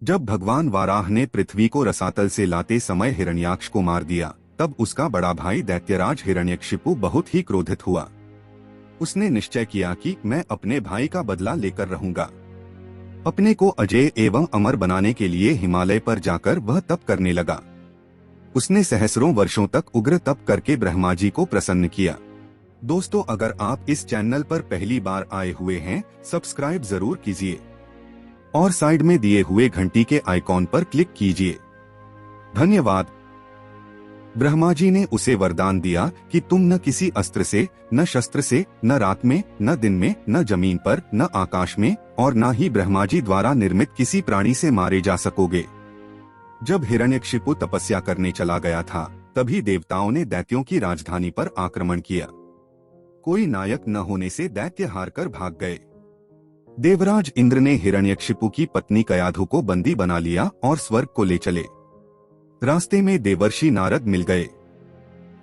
जब भगवान वाराह ने पृथ्वी को रसातल से लाते समय हिरण्याक्ष को मार दिया, तब उसका बड़ा भाई दैत्यराज हिरण्यकशिपु बहुत ही क्रोधित हुआ। उसने निश्चय किया कि मैं अपने भाई का बदला लेकर रहूंगा। अपने को अजय एवं अमर बनाने के लिए हिमालय पर जाकर वह तप करने लगा। उसने सहस्रों वर्षों तक उग्र तप करके ब्रह्मा जी को प्रसन्न किया। दोस्तों, अगर आप इस चैनल पर पहली बार आए हुए हैं, सब्सक्राइब जरूर कीजिए और साइड में दिए हुए घंटी के आइकॉन पर क्लिक कीजिए। धन्यवाद। ब्रह्मा जी ने उसे वरदान दिया कि तुम न किसी अस्त्र से, न शस्त्र से, न रात में, न दिन में, न जमीन पर, न आकाश में, और न ही ब्रह्मा जी द्वारा निर्मित किसी प्राणी से मारे जा सकोगे। जब हिरण्यकशिपु तपस्या करने चला गया था, तभी देवताओं ने दैत्यों की राजधानी पर आक्रमण किया। कोई नायक न होने से दैत्य हारकर भाग गए। देवराज इंद्र ने हिरण्यकशिपु की पत्नी कयाधु को बंदी बना लिया और स्वर्ग को ले चले। रास्ते में देवर्षि नारद मिल गए।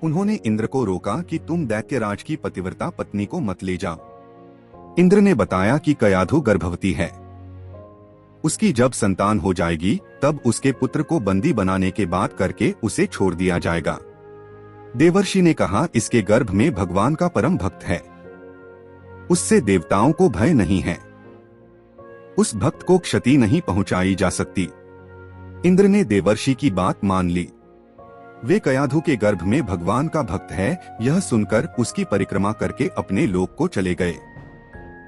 उन्होंने इंद्र को रोका कि तुम दैत्यराज की पतिव्रता पत्नी को मत ले जाओ। इंद्र ने बताया कि कयाधु गर्भवती है। उसकी जब संतान हो जाएगी, तब उसके पुत्र को बंदी बनाने के बाद करके उसे छोड़ दिया जाएगा। देवर्षि ने कहा, इसके गर्भ में भगवान का परम भक्त है, उससे देवताओं को भय नहीं है, उस भक्त को क्षति नहीं पहुंचाई जा सकती। इंद्र ने देवर्षि की बात मान ली। वे कयाधु के गर्भ में भगवान का भक्त है, यह सुनकर उसकी परिक्रमा करके अपने लोक को चले गए।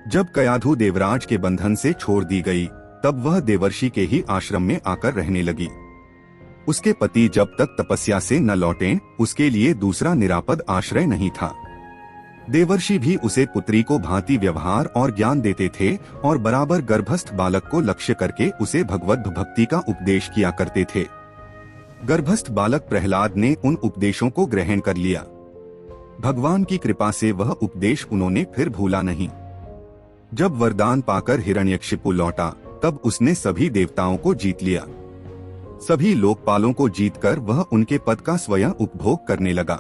जब कयाधु देवराज के बंधन से छोड़ दी गई, तब वह देवर्षि के ही आश्रम में आकर रहने लगी। उसके पति जब तक तपस्या से न लौटें, उसके लिए दूसरा निरापद आश्रय नहीं था। देवर्षि भी उसे पुत्री को भांति व्यवहार और ज्ञान देते थे और बराबर गर्भस्थ बालक को लक्ष्य करके उसे भगवत भक्ति का उपदेश किया करते थे। गर्भस्थ बालक प्रहलाद ने उन उपदेशों को ग्रहण कर लिया। भगवान की कृपा से वह उपदेश उन्होंने फिर भूला नहीं। जब वरदान पाकर हिरण्यकशिपु लौटा, तब उसने सभी देवताओं को जीत लिया। सभी लोकपालों को जीतकर वह उनके पद का स्वयं उपभोग करने लगा।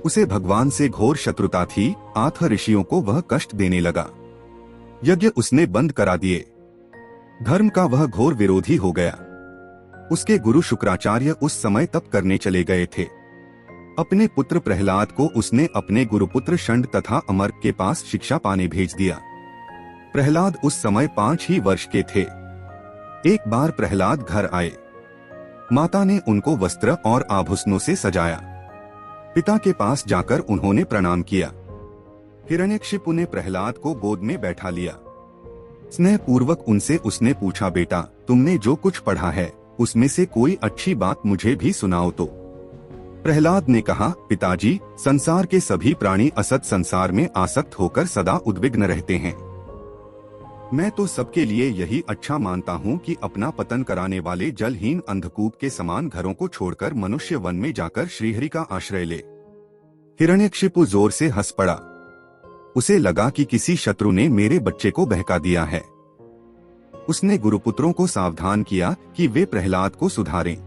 उसे भगवान से घोर शत्रुता थी, आठ ऋषियों को वह कष्ट देने लगा। यज्ञ उसने बंद करा दिए। धर्म का वह घोर विरोधी हो गया। उसके गुरु शुक्राचार्य उस समय तप करने चले गए थे। अपने पुत्र प्रहलाद को उसने अपने गुरुपुत्र षंड तथा अमर के पास शिक्षा पाने भेज दिया। प्रहलाद उस समय 5 ही वर्ष के थे। एक बार प्रहलाद घर आए। माता ने उनको वस्त्र और आभूषणों से सजाया। पिता के पास जाकर उन्होंने प्रणाम किया। हिरण्यकशिपु ने प्रहलाद को गोद में बैठा लिया। स्नेह पूर्वक उनसे उसने पूछा, बेटा, तुमने जो कुछ पढ़ा है, उसमें से कोई अच्छी बात मुझे भी सुनाओ तो। प्रहलाद ने कहा, पिताजी, संसार के सभी प्राणी असत संसार में आसक्त होकर सदा उद्विग्न रहते हैं। मैं तो सबके लिए यही अच्छा मानता हूँ कि अपना पतन कराने वाले जलहीन अंधकूप के समान घरों को छोड़कर मनुष्य वन में जाकर श्रीहरि का आश्रय ले। हिरण्यकशिपु जोर से हंस पड़ा। उसे लगा कि किसी शत्रु ने मेरे बच्चे को बहका दिया है। उसने गुरुपुत्रों को सावधान किया कि वे प्रहलाद को सुधारें।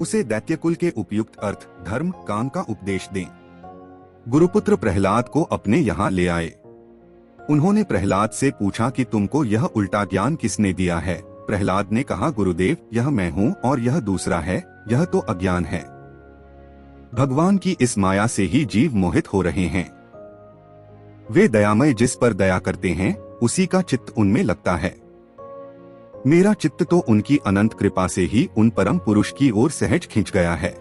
उसे दैत्यकुल के उपयुक्त अर्थ, धर्म, काम का उपदेश दें। गुरुपुत्र प्रहलाद को अपने यहाँ ले आए। उन्होंने प्रहलाद से पूछा कि तुमको यह उल्टा ज्ञान किसने दिया है। प्रहलाद ने कहा, गुरुदेव, यह मैं हूँ और यह दूसरा है, यह तो अज्ञान है। भगवान की इस माया से ही जीव मोहित हो रहे हैं। वे दयामय जिस पर दया करते हैं, उसी का चित्त उनमें लगता है। मेरा चित्त तो उनकी अनंत कृपा से ही उन परम पुरुष की ओर सहज खिंच गया है।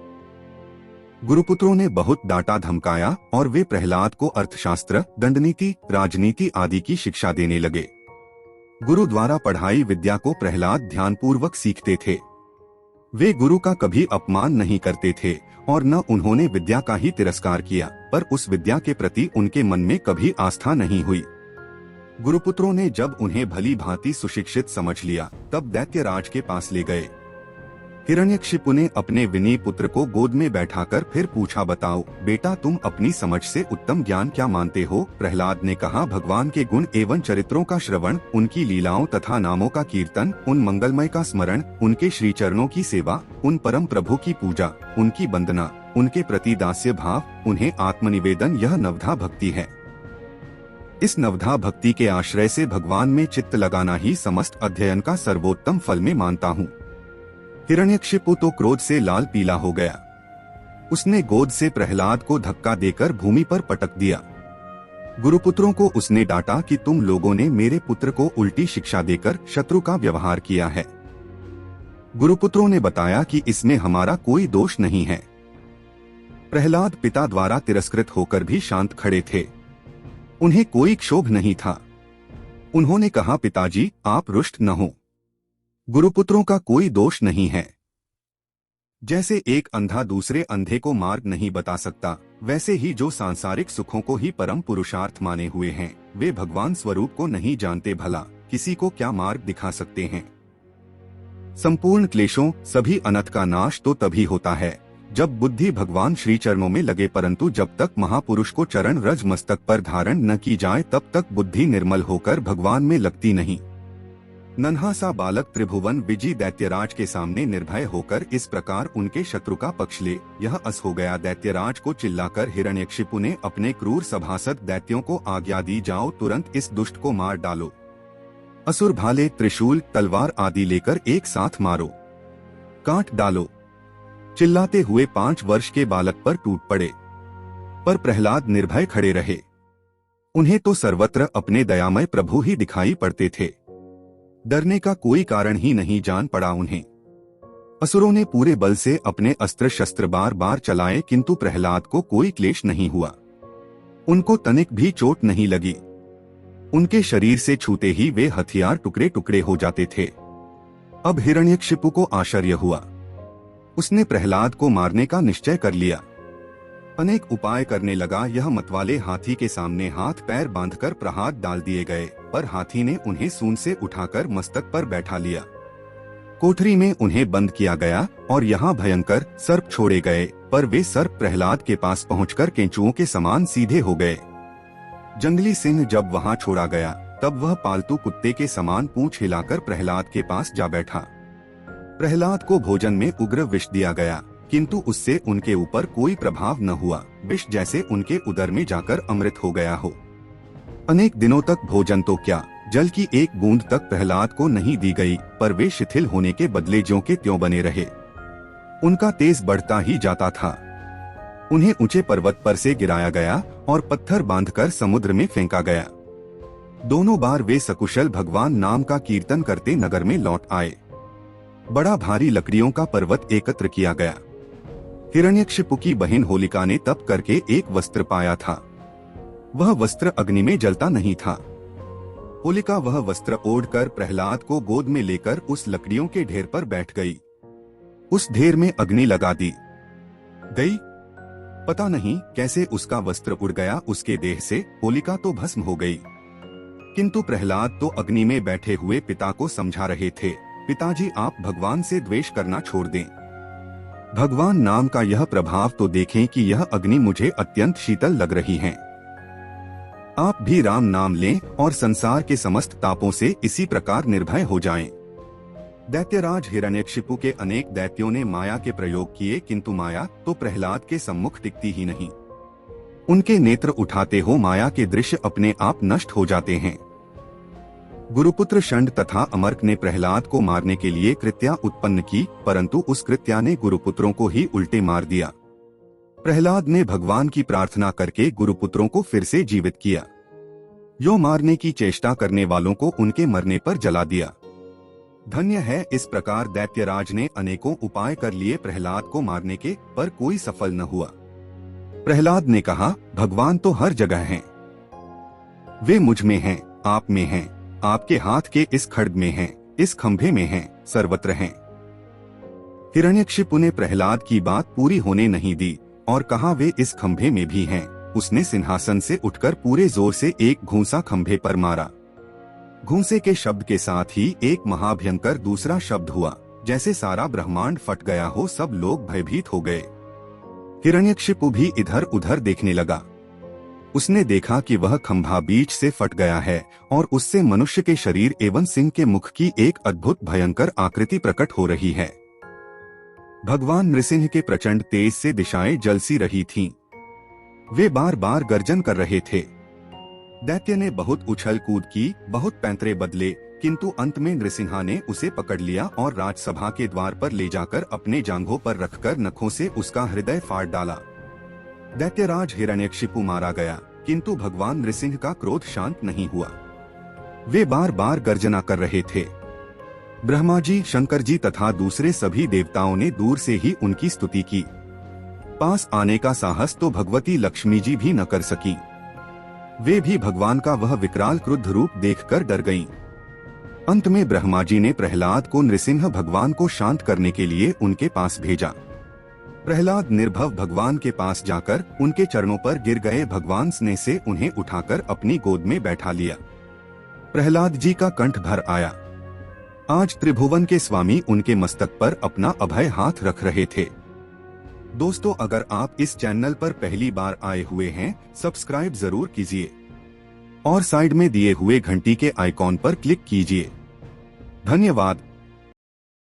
गुरुपुत्रों ने बहुत डांटा धमकाया और वे प्रहलाद को अर्थशास्त्र, दंडनीति, राजनीति आदि की शिक्षा देने लगे। गुरु द्वारा पढ़ाई विद्या को प्रहलाद ध्यानपूर्वक सीखते थे। वे गुरु का कभी अपमान नहीं करते थे और न उन्होंने विद्या का ही तिरस्कार किया, पर उस विद्या के प्रति उनके मन में कभी आस्था नहीं हुई। गुरुपुत्रों ने जब उन्हें भली भांति सुशिक्षित समझ लिया, तब दैत्यराज के पास ले गए। हिरण्यकशिपु ने अपने विनयी पुत्र को गोद में बैठाकर फिर पूछा, बताओ बेटा, तुम अपनी समझ से उत्तम ज्ञान क्या मानते हो। प्रहलाद ने कहा, भगवान के गुण एवं चरित्रों का श्रवण, उनकी लीलाओं तथा नामों का कीर्तन, उन मंगलमय का स्मरण, उनके श्री चरणों की सेवा, उन परम प्रभु की पूजा, उनकी वंदना, उनके प्रति दास्य भाव, उन्हें आत्मनिवेदन, यह नवधा भक्ति है। इस नवधा भक्ति के आश्रय से भगवान में चित्त लगाना ही समस्त अध्ययन का सर्वोत्तम फल में मानता हूँ। हिरण्यकशिपु तो क्रोध से लाल पीला हो गया। उसने गोद से प्रहलाद को धक्का देकर भूमि पर पटक दिया। गुरुपुत्रों को उसने डांटा कि तुम लोगों ने मेरे पुत्र को उल्टी शिक्षा देकर शत्रु का व्यवहार किया है। गुरुपुत्रों ने बताया कि इसमें हमारा कोई दोष नहीं है। प्रहलाद पिता द्वारा तिरस्कृत होकर भी शांत खड़े थे। उन्हें कोई क्षोभ नहीं था। उन्होंने कहा, पिताजी आप रुष्ट न हो। गुरुपुत्रों का कोई दोष नहीं है। जैसे एक अंधा दूसरे अंधे को मार्ग नहीं बता सकता, वैसे ही जो सांसारिक सुखों को ही परम पुरुषार्थ माने हुए हैं, वे भगवान स्वरूप को नहीं जानते। भला किसी को क्या मार्ग दिखा सकते हैं। संपूर्ण क्लेशों सभी अनर्थ का नाश तो तभी होता है जब बुद्धि भगवान श्री चरणों में लगे, परंतु जब तक महापुरुष को चरण रज मस्तक पर धारण न की जाए तब तक बुद्धि निर्मल होकर भगवान में लगती नहीं। नन्हा सा बालक त्रिभुवन विजयी दैत्यराज के सामने निर्भय होकर इस प्रकार उनके शत्रु का पक्ष ले यह अस हो गया। दैत्यराज को चिल्लाकर हिरण्यकशिपु ने अपने क्रूर सभासद दैत्यों को आज्ञा दी, जाओ तुरंत इस दुष्ट को मार डालो। असुर भाले त्रिशूल तलवार आदि लेकर एक साथ मारो, काट डालो। चिल्लाते हुए 5 वर्ष के बालक पर टूट पड़े, पर प्रहलाद निर्भय खड़े रहे। उन्हें तो सर्वत्र अपने दयामय प्रभु ही दिखाई पड़ते थे। डरने का कोई कारण ही नहीं जान पड़ा उन्हें। असुरों ने पूरे बल से अपने अस्त्र शस्त्र बार बार चलाए, किंतु प्रहलाद को कोई क्लेश नहीं हुआ। उनको तनिक भी चोट नहीं लगी। उनके शरीर से छूते ही वे हथियार टुकड़े टुकड़े हो जाते थे। अब हिरण्यकशिपु को आश्चर्य हुआ। उसने प्रहलाद को मारने का निश्चय कर लिया। अनेक उपाय करने लगा। यह मतवाले हाथी के सामने हाथ पैर बांधकर प्रहार डाल दिए गए, पर हाथी ने उन्हें सूंड से उठाकर मस्तक पर बैठा लिया। कोठरी में उन्हें बंद किया गया और यहाँ भयंकर सर्प छोड़े गए, पर वे सर्प प्रहलाद के पास पहुंचकर केंचुओं के समान सीधे हो गए। जंगली सिंह जब वहाँ छोड़ा गया तब वह पालतू कुत्ते के समान पूंछ हिलाकर प्रहलाद के पास जा बैठा। प्रहलाद को भोजन में उग्र विष दिया गया, किंतु उससे उनके ऊपर कोई प्रभाव न हुआ। विष जैसे उनके उदर में जाकर अमृत हो गया हो। अनेक दिनों तक भोजन तो क्या, जल की एक बूंद तक प्रहलाद को नहीं दी गई, पर वे शिथिल होने के बदले ज्यों के त्यों बने रहे। उनका तेज बढ़ता ही जाता था। उन्हें ऊंचे पर्वत पर से गिराया गया और पत्थर बांधकर समुद्र में फेंका गया। दोनों बार वे सकुशल भगवान नाम का कीर्तन करते नगर में लौट आए। बड़ा भारी लकड़ियों का पर्वत एकत्र किया गया। हिरण्यकशिपु की बहन होलिका ने तप करके एक वस्त्र पाया था। वह वस्त्र अग्नि में जलता नहीं था। होलिका वह वस्त्र ओढ़कर प्रहलाद को गोद में लेकर उस लकड़ियों के ढेर पर बैठ गई। उस ढेर में अग्नि लगा दी गई। पता नहीं कैसे उसका वस्त्र उड़ गया उसके देह से। होलिका तो भस्म हो गई, किंतु प्रहलाद तो अग्नि में बैठे हुए पिता को समझा रहे थे, पिताजी आप भगवान से द्वेष करना छोड़ दें। भगवान नाम का यह प्रभाव तो देखें कि यह अग्नि मुझे अत्यंत शीतल लग रही है। आप भी राम नाम लें और संसार के समस्त तापों से इसी प्रकार निर्भय हो जाएं। दैत्यराज हिरण्यकशिपु के अनेक दैत्यों ने माया के प्रयोग किए, किंतु माया तो प्रहलाद के सम्मुख टिकती ही नहीं। उनके नेत्र उठाते हो माया के दृश्य अपने आप नष्ट हो जाते हैं। गुरुपुत्र षंड तथा अमर्क ने प्रहलाद को मारने के लिए कृत्या उत्पन्न की, परंतु उस कृत्या ने गुरुपुत्रों को ही उल्टे मार दिया। प्रहलाद ने भगवान की प्रार्थना करके गुरुपुत्रों को फिर से जीवित किया। यो मारने की चेष्टा करने वालों को उनके मरने पर जला दिया। धन्य है। इस प्रकार दैत्यराज ने अनेकों उपाय कर लिए प्रहलाद को मारने के, पर कोई सफल न हुआ। प्रहलाद ने कहा, भगवान तो हर जगह हैं। वे मुझ में हैं, आप में हैं, आपके हाथ के इस खड्ग में हैं, इस खंभे में हैं, सर्वत्र हैं। हिरण्यकशिपु ने प्रहलाद की बात पूरी होने नहीं दी और कहा, वे इस खंभे में भी हैं। उसने सिंहासन से उठकर पूरे जोर से एक घूंसा खंभे पर मारा। घूंसे के शब्द के साथ ही एक महाभयंकर दूसरा शब्द हुआ, जैसे सारा ब्रह्मांड फट गया हो। सब लोग भयभीत हो गए। हिरण्यकशिपु भी इधर उधर देखने लगा। उसने देखा कि वह खंभा बीच से फट गया है और उससे मनुष्य के शरीर एवं सिंह के मुख की एक अद्भुत भयंकर आकृति प्रकट हो रही है। भगवान नृसिंह के प्रचंड तेज से दिशाएं जलसी रही थीं। वे बार बार गर्जन कर रहे थे। दैत्य ने बहुत उछल कूद की, बहुत पैंतरे बदले, किंतु अंत में नृसिंहा ने उसे पकड़ लिया और राजसभा के द्वार पर ले जाकर अपने जांघों पर रखकर नखों से उसका हृदय फाड़ डाला। दैत्यराज हिरण्यकशिपु मारा गया, किंतु भगवान नृसिंह का क्रोध शांत नहीं हुआ। वे बार बार गर्जना कर रहे थे। ब्रह्मा जी, शंकर जी तथा दूसरे सभी देवताओं ने दूर से ही उनकी स्तुति की। पास आने का साहस तो भगवती लक्ष्मी जी भी न कर सकी। वे भी भगवान का वह विकराल क्रुद्ध रूप देखकर डर गईं। अंत में ब्रह्मा जी ने प्रहलाद को नृसिंह भगवान को शांत करने के लिए उनके पास भेजा। प्रहलाद निर्भव भगवान के पास जाकर उनके चरणों पर गिर गए। भगवान स्नेह से उन्हें उठाकर अपनी गोद में बैठा लिया। प्रहलाद जी का कंठ भर आया। आज त्रिभुवन के स्वामी उनके मस्तक पर अपना अभय हाथ रख रहे थे। दोस्तों, अगर आप इस चैनल पर पहली बार आए हुए हैं, सब्सक्राइब जरूर कीजिए और साइड में दिए हुए घंटी के आइकॉन पर क्लिक कीजिए। धन्यवाद।